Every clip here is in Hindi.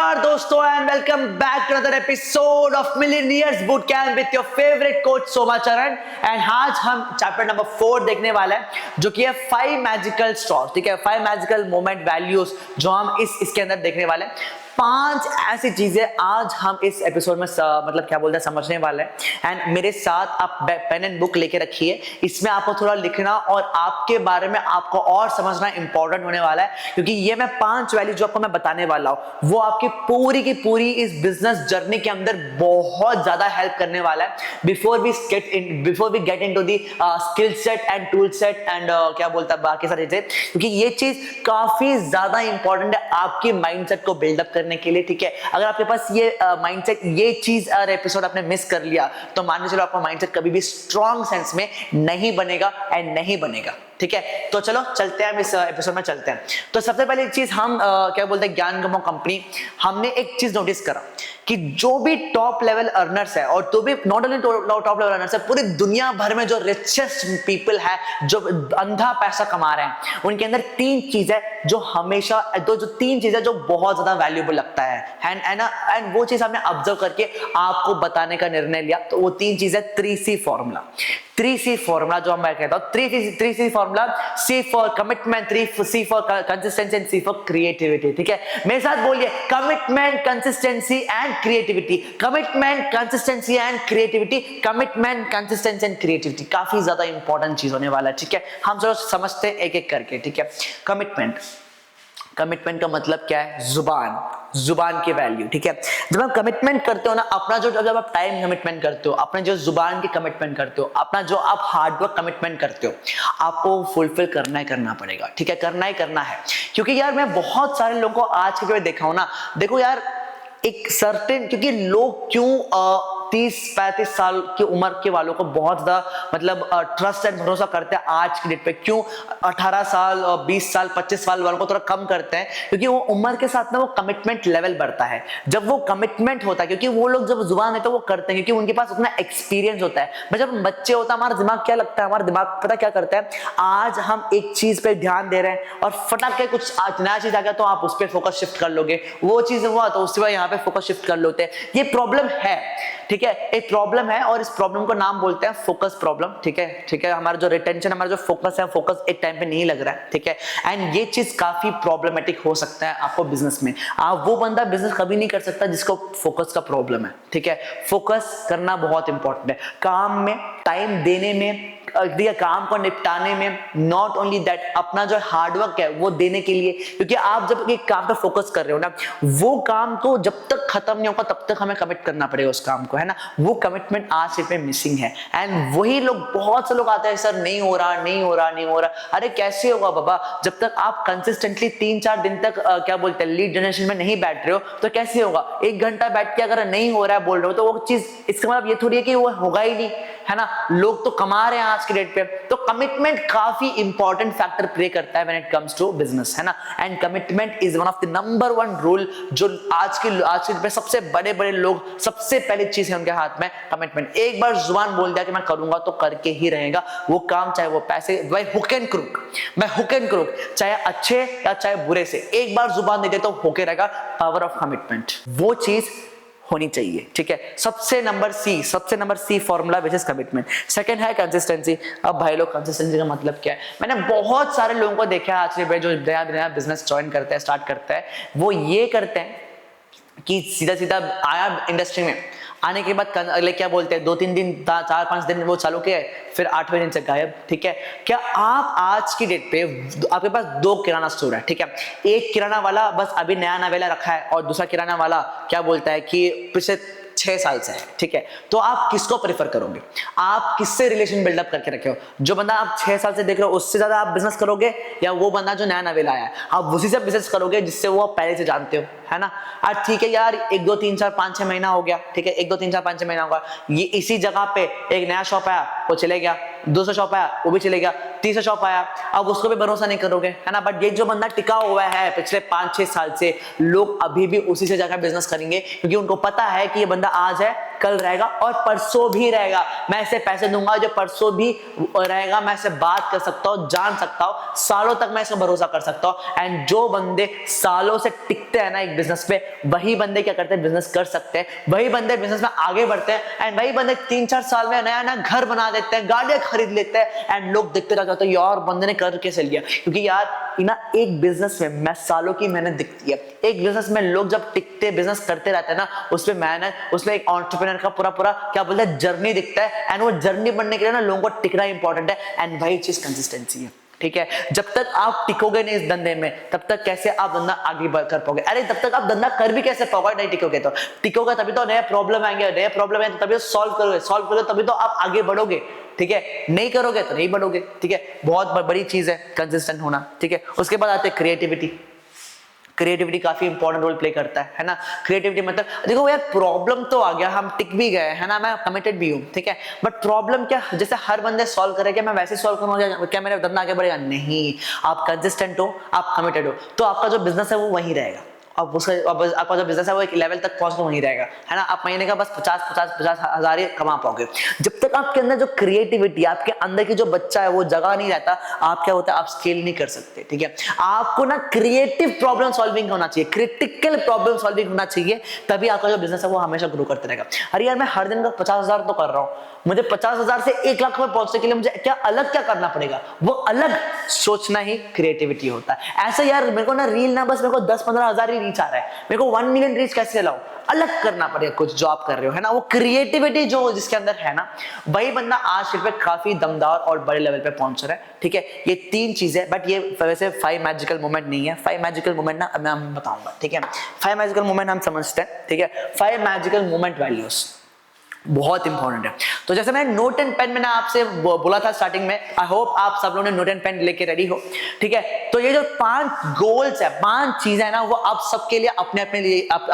नमस्कार दोस्तों and welcome back to another episode of millionaires boot camp with your favourite coach Soma Charan. And आज हम चैप्टर नंबर 4 देखने वाले हैं जो कि है 5 मैजिकल स्ट्रॉ, ठीक है, 5 मैजिकल मोमेंट वैल्यूज जो हम इसके अंदर देखने वाले हैं। 5 ऐसी चीजें आज हम इस एपिसोड में मतलब क्या बोलते हैं समझने वाले हैं। एंड मेरे साथ आप पेन एंड बुक लेके रखिए, इसमें आपको थोड़ा लिखना और आपके बारे में आपको और समझना इंपॉर्टेंट होने वाला है, क्योंकि ये मैं 5 वैल्यू जो आपको मैं बताने वाला हूं वो आपकी पूरी की पूरी इस बिजनेस जर्नी के अंदर बहुत ज्यादा हेल्प करने वाला है। Before we get into the skill set and tool set and क्या बोलता है बाकी सारी चीजें, क्योंकि ये चीज काफी ज्यादा इंपॉर्टेंट है आपके माइंडसेट को बिल्डअप करने के लिए, ठीक है। अगर आपके पास ये माइंडसेट ये चीज और एपिसोड आपने मिस कर लिया तो मान लीजिए आपका माइंडसेट कभी भी स्ट्रॉन्ग सेंस में नहीं बनेगा एंड नहीं बनेगा, ठीक है। तो चलो चलते हैं, हम इस एपिसोड में चलते हैं। तो सबसे पहले एक चीज हम क्या बोलते हैं ज्ञान गमो कंपनी, हमने एक चीज नोटिस करा कि जो भी टॉप लेवल अर्नर्स है और तो भी not only top level earners है, पूरी दुनिया भर में जो रिचेस्ट पीपल है जो अंधा पैसा कमा रहे हैं, उनके अंदर 3 चीजें जो हमेशा जो 3 चीजें जो बहुत ज्यादा वैल्यूएबल लगता है एंड वो चीज हमने ऑब्जर्व करके आपको बताने का निर्णय लिया। तो वो 3 चीजें 3C फॉर्मूला, 3C फॉर्मूला जो मैं कहता हूं 3C formula, C for commitment, 3C for consistency and C for creativity, ठीक है। मेरे साथ बोलिए commitment, consistency and creativity, commitment, consistency and creativity, commitment, consistency and creativity. काफी ज्यादा इंपॉर्टेंट चीज होने वाला है, ठीक है। हम चलो समझते हैं एक एक करके, ठीक है। कमिटमेंट का मतलब क्या है? जुबान की वैल्यू, ठीक है। जब आप कमिटमेंट करते हो ना अपना, जो जब आप टाइम कमिटमेंट करते हो, अपने जो जुबान की कमिटमेंट करते हो, अपना जो आप हार्डवर्क कमिटमेंट करते हो, आपको फुलफिल करना पड़ेगा, ठीक है। करना है, क्योंकि यार मैं बहुत सारे लोगों को आज के दिन देखा हूं ना, देखो यार एक सर्टेन, क्योंकि लोग क्यों 30-35 साल की उम्र के वालों को बहुत ज्यादा मतलब ट्रस्ट एंड भरोसा करते हैं आज की डेट पे, क्यों 18 साल और 20 साल 25 साल वालों को थोड़ा कम करते हैं? क्योंकि वो उम्र के साथ ना वो कमिटमेंट लेवल बढ़ता है। जब वो कमिटमेंट होता है, क्योंकि वो लोग जब जुबान है तो वो करते हैं, क्योंकि उनके पास उतना एक्सपीरियंस होता है। पर जब बच्चे होता है हमारा दिमाग क्या लगता है, हमारा दिमाग पता क्या करता है, आज हम एक चीज पे ध्यान दे रहे हैं और फटाक के कुछ नया चीज आ गया तो आप उस पर फोकस शिफ्ट कर लोगे, वो चीज हुआ तो उसके बाद यहाँ पे फोकस शिफ्ट कर लेते हैं। ये प्रॉब्लम है, ठीक है, एक प्रॉब्लम है और इस प्रॉब्लम को नाम बोलते हैं फोकस प्रॉब्लम, ठीक है। हमारा जो रिटेंशन, हमारा जो फोकस है, फोकस एक टाइम पे नहीं लग रहा है, ठीक है। एंड ये चीज काफी प्रॉब्लमेटिक हो सकता है आपको बिजनेस में। आप वो बंदा बिजनेस कभी नहीं कर सकता जिसको फोकस का प्रॉब्लम है, ठीक है। फोकस करना बहुत इंपॉर्टेंट है, काम में टाइम देने में, काम को निपटाने में, नॉट ओनली दैट अपना जो हार्डवर्क है वो देने के लिए, क्योंकि आप जब एक काम पे फोकस कर रहे हो ना, वो काम तो जब तक खत्म नहीं होगा तब तक हमें कमिट करना पड़ेगा उस काम को, है ना। वो कमिटमेंट आज पे मिसिंग है। एंड वही लोग, बहुत से लोग आते हैं सर नहीं हो रहा। अरे कैसे होगा बाबा, जब तक आप कंसिस्टेंटली 3-4 दिन तक क्या बोलते हैं लीड जनरेशन में नहीं बैठ रहे हो तो कैसे होगा? 1 घंटा बैठ के अगर नहीं हो रहा है बोल रहे हो तो वो चीज, इसका मतलब ये थोड़ी है कि वो होगा ही नहीं, है ना। लोग तो कमा रहे हैं आज के डेट पे। तो कमिटमेंट काफी इंपॉर्टेंट फैक्टर प्ले करता है when it comes to business, है ना। And commitment is one of the number 1 rule जो आज के पे सबसे बड़े लोग, सबसे पहली चीज है उनके हाथ में कमिटमेंट। एक बार जुबान बोल दिया कि मैं करूंगा तो करके ही रहेगा वो काम, चाहे वो पैसे भाई हुक एंड क्रुक, चाहे अच्छे या चाहे बुरे से, एक बार जुबान दे दे तो होके रहेगा। पावर ऑफ कमिटमेंट वो चीज होनी चाहिए, ठीक है। सबसे number C formula which is commitment. Second है कंसिस्टेंसी। अब भाई लोग कंसिस्टेंसी का मतलब क्या है? मैंने बहुत सारे लोगों को देखा है आज के जो नया बिजनेस ज्वाइन करते हैं, स्टार्ट करते हैं, वो ये करते हैं कि सीधा आया इंडस्ट्री में, आने के बाद क्या बोलते हैं 2-3 दिन 4-5 दिन वो चालू किया, फिर 8वें दिन से गायब, ठीक है। क्या आप आज की डेट पे आपके पास 2 किराना स्टोर है, ठीक है। एक किराना वाला बस अभी नया नवेला रखा है और दूसरा किराना वाला क्या बोलता है कि पिछले 6 साल से है, ठीक है। तो आप किसको प्रेफर करोगे? आप किससे रिलेशन बिल्डअप करके रखे हो? जो बंदा आप 6 साल से देख रहे हो उससे ज्यादा आप बिजनेस करोगे, या वो बंदा जो नया नवेला आया है आप उसी से बिजनेस करोगे जिससे वो आप पहले से जानते हो, है ना। आज ठीक है यार 1 2 3 4 5 6 महीना हो गया, ठीक है, 1 2 3 4 5 6 महीना होगा, ये इसी जगह पे एक नया शॉप आया वो चले गया, दूसरा शॉप आया वो भी चले गया, तीसरा शॉप आया, अब उसको भी भरोसा नहीं करोगे, है ना। बट ये जो बंदा टिका हुआ है पिछले 5-6 साल से, लोग अभी भी उसी से जाकर बिजनेस करेंगे, क्योंकि उनको पता है कि ये बंदा आज है कल रहेगा और परसों भी रहेगा। मैं इसे पैसे दूंगा जो परसों भी रहेगा, मैं इसे बात कर सकता हूँ, जान सकता हूँ, सालों तक मैं इसे भरोसा कर सकता हूँ। एंड जो बंदे सालों से टिकते हैं ना एक बिजनेस पे, वही बंदे क्या करते हैं, बिजनेस कर सकते हैं, वही बंदे बिजनेस में आगे बढ़ते हैं। एंड वही बंदे 3-4 साल में नया नया घर बना देते हैं, गाड़ियां खरीद लेते हैं, एंड लोग देखते रह जाते हैं यार बंदे ने कर कैसे लिया। क्योंकि यार ना एक बिजनेस में मैं सालों की मेहनत दिखती है। एक बिजनेस में लोग जब टिकते बिजनेस करते रहते हैं ना, उसमें मेहनत, उसमें एक एंटरप्रेन्योर का पूरा पूरा क्या बोलते हैं जर्नी दिखता है। एंड वो जर्नी बनने के लिए ना लोगों को टिकना इंपॉर्टेंट है। एंड वही चीज कंसिस्टेंसी है, ठीक है। जब तक आप टिकोगे नहीं इस धंधे में, तब तक कैसे आप धंधा आगे कर पाओगे? अरे तब तक आप धंधा कर भी कैसे पाओगे नहीं टिकोगे तो? टिकोगे तभी तो नए प्रॉब्लम आएंगे, नए प्रॉब्लम है तभी तो सॉल्व करोगे तभी तो आप आगे बढ़ोगे, ठीक है। नहीं करोगे तो नहीं बढ़ोगे, ठीक है। बहुत बड़ी चीज है कंसिस्टेंट होना, ठीक है। उसके बाद आते हैं क्रिएटिविटी। क्रिएटिविटी काफी इंपॉर्टेंट रोल प्ले करता है ना। क्रिएटिविटी मतलब देखो यार, प्रॉब्लम तो आ गया, हम टिक भी गए है ना, मैं कमिटेड भी हूँ, ठीक है। बट प्रॉब्लम क्या जैसे हर बंदे सॉल्व करेंगे, मैं वैसे सॉल्व करूंगा क्या मेरा धंधा आगे बढ़ेगा? नहीं। आप कंसिस्टेंट हो, आप कमिटेड हो, तो आपका जो बिजनेस है वो वहीं रहेगा। अब आपका जो बिजनेस है वो एक लेवल तक पहुंच वहीं रहेगा, है ना। आप महीने का बस 50 हजार ही कमा पाओगे। जब तक आपके अंदर जो क्रिएटिविटी, आपके अंदर की जो बच्चा है वो जगह नहीं रहता, आप क्या होता है, आप स्केल नहीं कर सकते, ठीक है। आपको ना क्रिएटिव प्रॉब्लम सॉल्विंग होना चाहिए, क्रिटिकल प्रॉब्लम सॉल्विंग होना चाहिए, तभी आपका जो बिजनेस है वो हमेशा ग्रो करते रहेगा। अरे यार मैं हर दिन का 50,000 तो कर रहा हूँ, मुझे 50,000 से 1 लाख में पहुंचने के लिए मुझे क्या करना पड़ेगा? वो अलग सोचना ही क्रिएटिविटी होता है। ऐसे यार मेरे को ना रील ना बस मेरे को 10-15 हजार ही रीच आ रहा है, मेरे को 1 मिलियन रीच कैसे लाऊं? अलग करना पड़ेगा कुछ जो आप कर रहे हो, है ना। वो क्रिएटिविटी जो जिसके अंदर है ना, वही बंदा आज पे काफी दमदार और बड़े लेवल पे पहुंच रहा है, ठीक है। ये 3 चीजें, बट ये वैसे 5 मैजिकल मोमेंट नहीं है। 5 मैजिकल मोमेंट ना मैं बताऊंगा, ठीक है। 5 मैजिकल मोमेंट हम समझते हैं, ठीक है। 5 मैजिकल मोमेंट वैल्यूज बहुत इंपॉर्टेंट है। तो जैसे मैंने नोट एंड पेन मैंने आपसे बोला था स्टार्टिंग में, आई होप आप सब लोगों ने नोट एंड पेन लेके रेडी हो, ठीक है। तो ये जो 5 गोल्स है, 5 चीजें है ना, वो आप सबके लिए अपने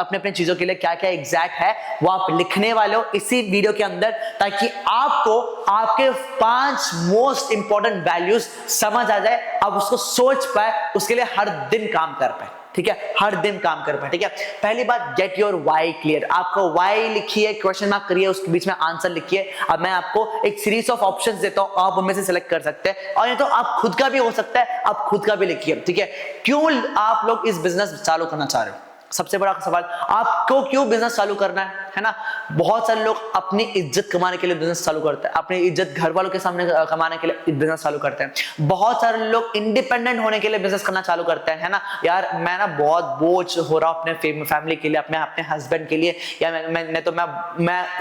अपने चीजों के लिए क्या क्या एग्जैक्ट है वो आप लिखने वाले हो इसी वीडियो के अंदर, ताकि आपको आपके 5 मोस्ट इंपॉर्टेंट वैल्यूज समझ आ जाए, आप उसको सोच पाए, उसके लिए हर दिन काम कर पाए, ठीक है। हर दिन काम कर पाए, ठीक है। पहली बात, गेट योर वाई क्लियर। आपका वाई लिखिए, क्वेश्चन मार्क करिए, उसके बीच में आंसर लिखिए। अब मैं आपको एक सीरीज ऑफ ऑप्शंस देता हूं, आप उनमें से सिलेक्ट कर सकते हैं, और ये तो आप खुद का भी हो सकता है, आप खुद का भी लिखिए, ठीक है। क्यों आप लोग इस बिजनेस चालू करना चाह रहे हो? सबसे बड़ा सवाल, आपको क्यों बिजनेस चालू करना है ना। बहुत सारे लोग अपनी इज्जत कमाने के लिए बिजनेस चालू करते हैं, अपनी इज्जत घर वालों के सामने कमाने के लिए बिजनेस चालू करते हैं। बहुत सारे लोग इंडिपेंडेंट होने के लिए बिजनेस करना चालू करते हैं, है ना। यार मैं ना बहुत बोझ हो रहा हूं अपने फैमिली के लिए, अपने हस्बैंड के लिए, या मैं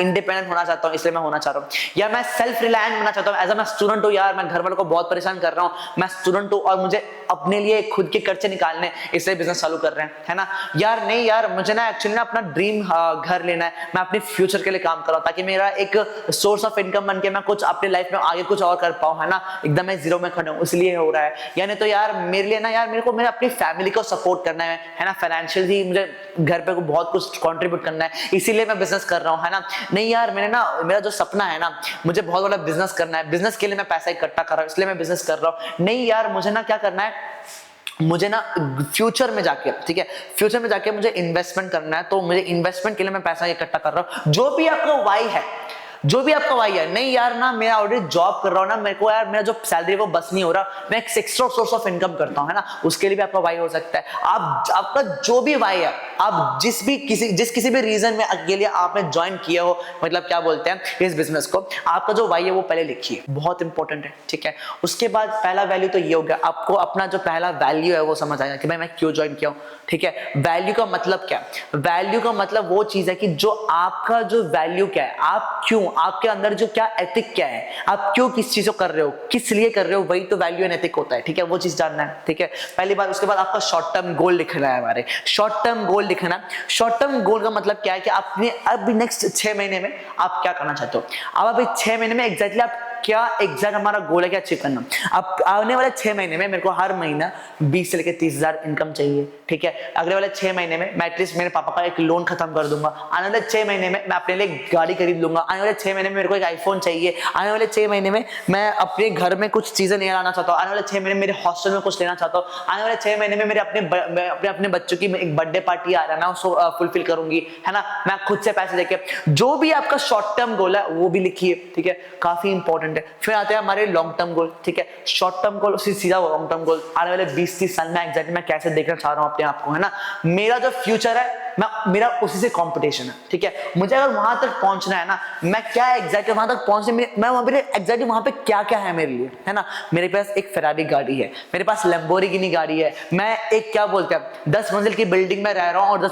इंडिपेंडेंट होना चाहता हूं इसलिए मैं होना चाह रहा हूं, या मैं सेल्फ रिलायंट होना चाहता हूं, एज मैं स्टूडेंट हूं, यार मैं घर वालों को बहुत परेशान कर रहा हूं, मैं स्टूडेंट हूं और मुझे अपने लिए खुद के खर्चे निकालने, इसलिए बिजनेस चालू कर रहे हैं, है ना। यार नहीं यार, मुझे ना एक्चुअली ना अपना ड्रीम घर लेना है, मैं अपने फ्यूचर के लिए काम कर रहा हूं, ताकि मेरा एक सोर्स ऑफ इनकम बन के मैं कुछ अपनी लाइफ में आगे कुछ और कर पाऊं, है ना। एकदम मैं जीरो में खड़ा हूं इसलिए हो रहा है। यानी तो यार मेरे लिए ना यार मेरे को मेरे अपनी फैमिली को सपोर्ट करना है ना, फाइनेंशियली मुझे घर पे को बहुत कुछ कंट्रीब्यूट करना है, इसीलिए मैं बिजनेस कर रहा हूं, है ना। नहीं यार मेरा जो सपना है ना, मुझे बहुत बड़ा बिजनेस करना है, बिजनेस के लिए मैं पैसा इकट्ठा कर रहा हूं इसलिए मैं बिजनेस कर रहा हूं। नहीं यार मुझे ना क्या करना है, मुझे ना फ्यूचर में जाके, ठीक है, फ्यूचर में जाके मुझे इन्वेस्टमेंट करना है, तो मुझे इन्वेस्टमेंट के लिए मैं पैसा इकट्ठा कर रहा हूं। जो भी आपका वाई है, जो भी आपका वाई है, नहीं यार ना मैं ऑलरेडी जॉब कर रहा हूं ना, मेरे को यार मेरा जो सैलरी वो बस नहीं हो रहा, मैं एक एक्स्ट्रा सोर्स ऑफ इनकम करता हूं, है ना, उसके लिए भी आपका वाई हो सकता है। आपका जो भी वाई है, आप जिस किसी भी रीजन में अकेले आपने ज्वाइन किया हो, मतलब क्या बोलते हैं इस बिजनेस को, आपका जो वाई है वो पहले लिखिए, बहुत इंपॉर्टेंट है, ठीक है। उसके बाद पहला वैल्यू तो ये हो गया, आपको अपना जो पहला वैल्यू है वो समझ आएगा कि भाई मैं क्यों ज्वाइन किया हूं, ठीक है। वैल्यू का मतलब क्या? वैल्यू का मतलब वो चीज है कि जो आपका जो वैल्यू क्या है, आप क्यों, आपके अंदर जो क्या एथिक क्या है, आप क्यों किस चीज को कर रहे हो, किस लिए कर रहे हो, वही तो वैल्यू एंड एथिक होता है, ठीक है। वो चीज जानना है, ठीक है, पहली बात। उसके बाद आपका शॉर्ट टर्म गोल लिखना है, हमारे शॉर्ट टर्म गोल लिखना। शॉर्ट टर्म गोल का मतलब क्या है कि आपने अब नेक्स्ट 6 महीने में आप क्या करना चाहते हो, अब अभी 6 महीने में एग्जैक्टली आप क्या एग्जैक्ट हमारा गोल है, क्या अचीव करना। अब आने वाले 6 महीने में मेरे को हर महीना 20 से लेकर 30,000 इनकम चाहिए, ठीक है। अगले वाले 6 महीने में मैं एटलीस्ट मेरे पापा का एक लोन खत्म कर दूंगा। आने वाले 6 महीने में मैं अपने लिए गाड़ी खरीद लूंगा। आने वाले 6 महीने में मेरे को एक आईफोन चाहिए। आने वाले 6 महीने में मैं अपने घर में कुछ चीजें नहीं लाना चाहता हूँ। आने वाले 6 महीने में मेरे हॉस्टल में कुछ लेना चाहता हूँ। आने वाले 6 महीने में मेरे अपने बच्चों की एक बर्थडे पार्टी आ रहा है, मैं उसको फुलफिल करूंगी, है ना। मैं खुद से पैसे देके, जो भी आपका शॉर्ट टर्म गोल है वो भी लिखिए, ठीक है, काफी इंपॉर्टेंट है। फिर आते हैं हमारे लॉन्ग टर्म गोल, ठीक है। शॉर्ट टर्म गोल सीधा लॉन्ग टर्म गोल, आने वाले 20-30 साल में एग्जैक्टली मैं कैसे देखना चाह रहा हूँ अपने आप को, है ना। मेरा जो फ्यूचर है मेरा उसी से कंपटीशन है, ठीक है। मुझे अगर वहां तक पहुंचना है ना, मैं क्या एग्जैक्टली वहां तक पहुंचने, मैं वहां पे एग्जैक्टली वहां पे क्या क्या है मेरे लिए, है ना। मेरे पास एक फेरारी गाड़ी है, मेरे पास लैम्बोर्गिनी गाड़ी है, मैं एक क्या बोलते हैं 10 मंजिल की बिल्डिंग में रह रहा हूँ और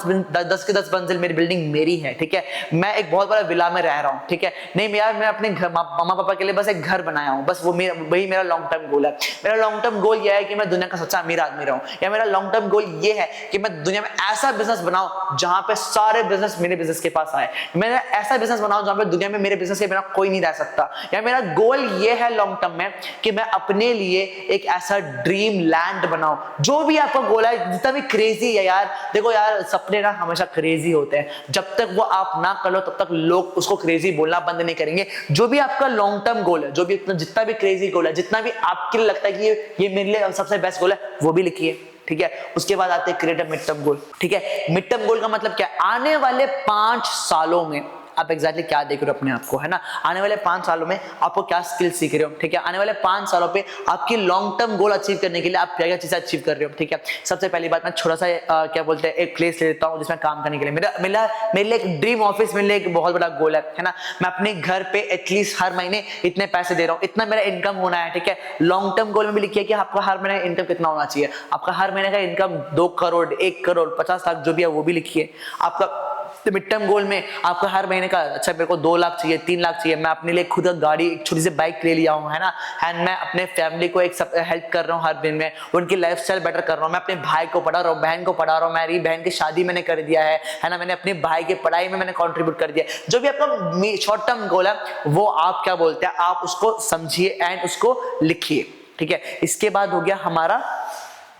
10 के 10 मंजिल मेरी बिल्डिंग मेरी है, ठीक है। मैं एक बहुत बड़ा विला में रह रहा हूँ, ठीक है। नहीं यार, मैं अपने मामा पापा के लिए बस एक घर बनाया हूँ, बस वही मेरा लॉन्ग टर्म गोल है। मेरा लॉन्ग टर्म गोल यह है कि मैं दुनिया का सच्चा अमीर आदमी रहूं, या मेरा लॉन्ग टर्म गोल ये है कि मैं दुनिया में ऐसा बिजनेस बनाऊं जहां पे सारे बिजनेस मेरे बिजनेस के पास आए। मैं ऐसा बिजनेस बनाऊं जहां पे दुनिया में मेरे बिजनेस के बिना कोई नहीं रह सकता। या मेरा गोल ये है लॉन्ग टर्म में कि मैं अपने लिए एक ऐसा ड्रीम लैंड बनाऊं। जो भी आपका गोल है, जितना भी क्रेजी है यार, देखो यार सपने ना हमेशा क्रेजी होते हैं, जब तक वो आप ना कर लो तब तक लोग उसको क्रेजी बोलना बंद नहीं करेंगे। जो भी आपका लॉन्ग टर्म गोल है, जो भी जितना भी क्रेजी गोल है, जितना भी आपके लिए लगता है कि ये मेरे लिए सबसे बेस्ट गोल है, वो भी लिखिए, ठीक है। उसके बाद आते हैं create a mid term goal, ठीक है। मिड टर्म गोल का मतलब क्या है, आने वाले 5 सालों में आप एग्जैक्टली क्या देख रहे हो अपने आप को, है ना। आने वाले 5 सालों में आपको क्या स्किल सीख रहे हो, ठीक है। आने वाले 5 सालों पे आपकी लॉन्ग टर्म गोल अचीव करने के लिए आप क्या क्या चीजें अचीव कर रहे हो, ठीक है। सबसे पहली बात, मैं छोटा सा क्या बोलते हैं एक प्लेस ले लेता हूँ जिसमें काम करने के लिए मेरे लिए एक ड्रीम ऑफिस, मेरे लिए एक बहुत बड़ा गोल है ना। मैं अपने घर पे एटलीस्ट हर महीने इतने पैसे दे रहा हूँ, इतना मेरा इनकम होना है, ठीक है। लॉन्ग टर्म गोल में भी लिखिए कि आपका हर महीने इनकम कितना होना चाहिए। आपका हर महीने का इनकम 2 करोड़, 1 करोड़, 50 लाख जो भी है वो भी लिखिए। आपका मिड टर्म गोल में आपका हर महीने का, अच्छा मेरे को 2 लाख चाहिए, 3 लाख चाहिए, मैं अपने लिए खुद का गाड़ी, एक छोटी सी बाइक ले लिया हूँ, है ना। एंड मैं अपने फैमिली को एक हेल्प कर रहा हूँ हर दिन में, उनकी लाइफस्टाइल बेटर कर रहा हूँ। मैं अपने भाई को पढ़ा रहा हूँ, बहन को पढ़ा रहा हूँ, मेरी बहन की शादी मैंने कर दिया है ना। मैंने अपने भाई की पढ़ाई में मैंने कंट्रीब्यूट कर दिया। जो भी आपका शॉर्ट टर्म गोल है वो आप क्या बोलते हैं, आप उसको समझिए एंड उसको लिखिए, ठीक है। इसके बाद हो गया हमारा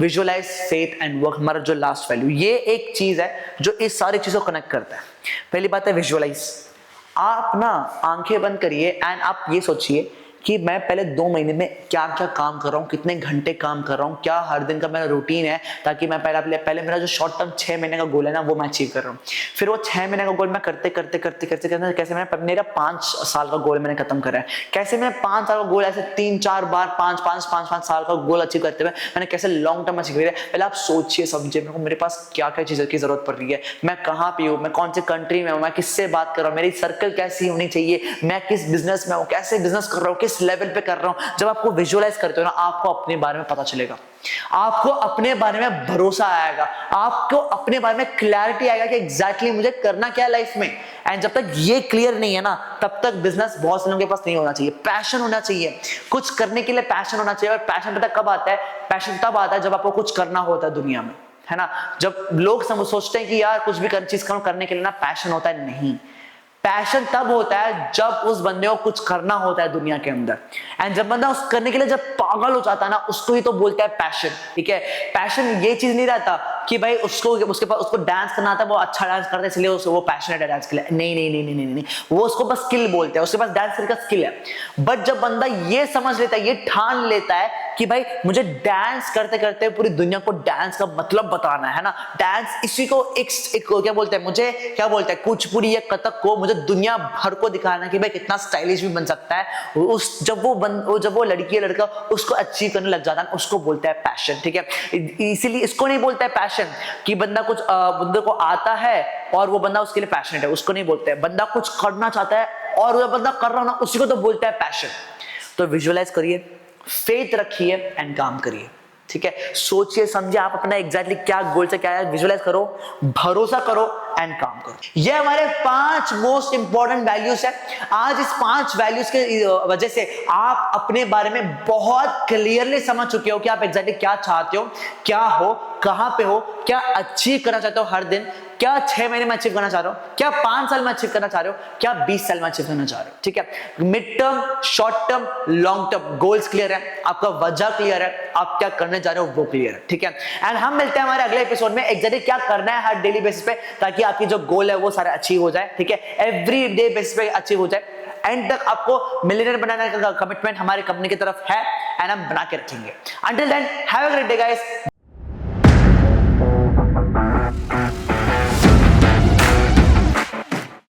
विजुअलाइज, फेथ एंड वर्क, हमारा जो लास्ट वैल्यू। ये एक चीज है जो इस सारी चीजों को कनेक्ट करता है। पहली बात है विजुअलाइज। आप ना आंखें बंद करिए एंड आप ये सोचिए कि मैं पहले 2 महीने में क्या क्या काम कर रहा हूँ, कितने घंटे काम कर रहा हूँ, क्या हर दिन का मेरा रूटीन है, ताकि मैं पहले मेरा जो शॉर्ट टर्म 6 महीने का गोल है ना वो मैं अचीव कर रहा हूँ। फिर वो 6 महीने का गोल मैं करते कैसे मैंने मेरा 5 साल का गोल मैंने खत्म करा है। कैसे मैं 5 साल का गोल ऐसे 3-4 बार 5 साल का गोल अचीव करते हुए मैंने कैसे लॉन्ग टर्म अचीव किया। पहले आप सोचिए, समझिए मेरे पास क्या क्या चीजों की जरूरत पड़ रही है, मैं कहाँ पे हूँ, मैं कौन से कंट्री में हूँ, मैं किससे बात कर रहा हूँ, मेरी सर्कल कैसी होनी चाहिए, मैं किस बिजनेस में हूँ, कैसे बिजनेस कर रहा हूँ, किस लेवल पे कर रहा हूँ। जब आपको विजुअलाइज करते हो ना, आपको अपने बारे में पता चलेगा, आपको अपने बारे में भरोसा आएगा, आपको अपने बारे में क्लैरिटी आएगा कि एग्जैक्टली मुझे करना क्या है लाइफ में। एंड जब तक ये क्लियर नहीं है ना, तब तक बिजनेस बहुत से लोगों के पास नहीं होना चाहिए। पैशन होना चाहिए, कुछ करने के लिए पैशन होना चाहिए। और पैशन पता कब आता है, पैशन तब आता है जब आपको कुछ करना होता है दुनिया में, है ना। जब लोग सोचते हैं कि यार कुछ भी चीज करने के लिए ना पैशन होता है, नहीं। पैशन तब होता है जब उस बंदे को कुछ करना होता है दुनिया के अंदर। एंड जब बंदा उस करने के लिए जब पागल हो जाता है ना, उसको ही तो बोलता है पैशन, ठीक है। पैशन ये चीज नहीं रहता कि भाई उसको डांस करना आता है, वो अच्छा डांस करता है इसलिए वो पैशनेट है डांस के लिए। नहीं, वो उसको बस स्किल बोलते हैं, उसके पास डांस करने का स्किल है। बट जब बंदा ये समझ लेता है, ये ठान लेता है कि भाई मुझे डांस करते करते पूरी दुनिया को डांस का मतलब बताना है ना, डांस इसी को एक क्या बोलते हैं, मुझे क्या बोलते हैं, कुचिपुड़ी या कथक को मुझे दुनिया भर को दिखाना है कि भाई कितना स्टाइलिश भी बन सकता है। जब वो लड़की या लड़का उसको अचीव करने लग जाता है, उसको बोलता है पैशन, ठीक है। इसीलिए इसको नहीं बोलता है पैशन कि बंदा कुछ बंदे को आता है और वो बंदा उसके लिए पैशनेट है, उसको नहीं बोलते हैं। बंदा कुछ करना चाहता है और वो बंदा कर रहा हो ना, उसी को तो बोलता है पैशन। तो विजुअलाइज करिए, फेथ रखिए एंड काम करिए, ठीक है। सोचिए समझिए आप अपना एग्जैक्टली क्या गोल से क्या है, विजुअलाइज करो, भरोसा करो एंड काम करो। ये हमारे 5 मोस्ट इंपॉर्टेंट वैल्यूज है। आज इस 5 वैल्यूज के वजह से आप अपने बारे में बहुत क्लियरली समझ चुके हो कि आप एग्जैक्टली क्या चाहते हो, क्या हो, कहां पे हो, क्या अचीव करना चाहते हो हर दिन। क्या 6 महीने में अचीव करना चाह रहे हो, क्या 5 साल में अचीव करना चाह रहे हो, क्या 20 साल में अचीव करना चाह रहे हो, ठीक है। Mid term, short term, long term goals clear है, आपका वजह क्लियर है, आप क्या करने जा रहे हो वो क्लियर है, ठीक है। एंड हम मिलते हैं हमारे अगले एपिसोड में एग्जैक्टली क्या करना है हर डेली बेसिस पे, ताकि आपकी जो गोल है वो सारे अचीव हो जाए, ठीक है, एवरी डे बेसिस पे अचीव हो जाए। एंड तक आपको मिलियनेयर बनाने का कमिटमेंट हमारी कंपनी की तरफ है एंड हम बना के रखेंगे। Until then have a great day guys.